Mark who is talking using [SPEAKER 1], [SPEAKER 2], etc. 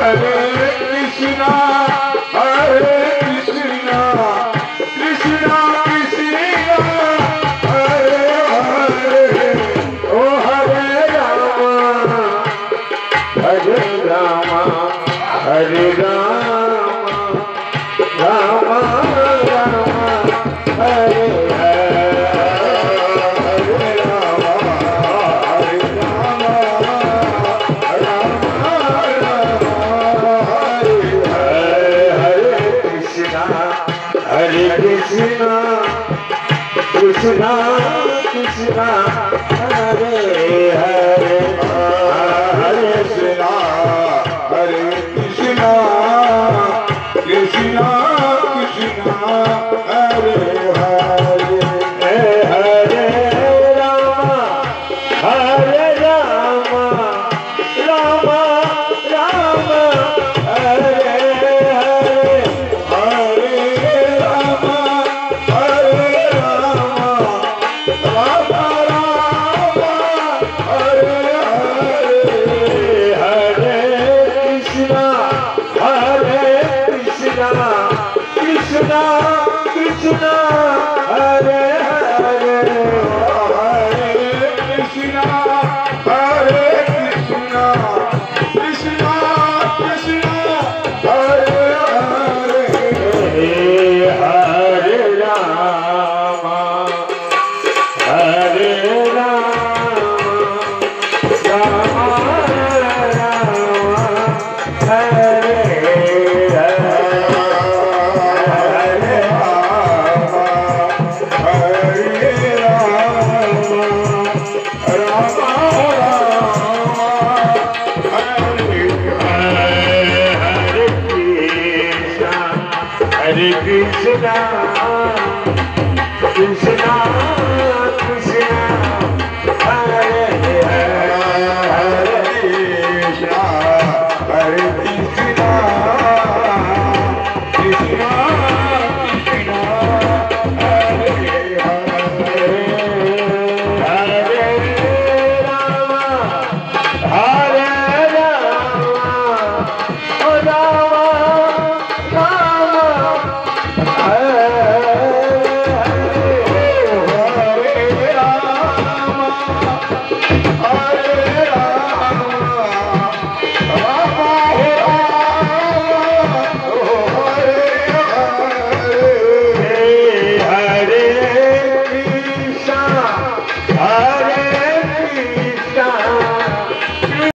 [SPEAKER 1] Krishna Krishna Hare Hare Hare Krishna Hare Krishna Krishna Krishna Hare Hare Hare Rama Hare Rama Rama Rama Hare Hare Hare Rama Hare Rama Rama Rama Hare Hare Hare Krishna Krishna Krishna Hare Hare Hare Krishna Hare Krishna Krishna Krishna Hare Hare Hare Rama Hare Rama Rama Rama Hare Hare Krishna Krishna Krishna Hare Hare Hare Krishna Hare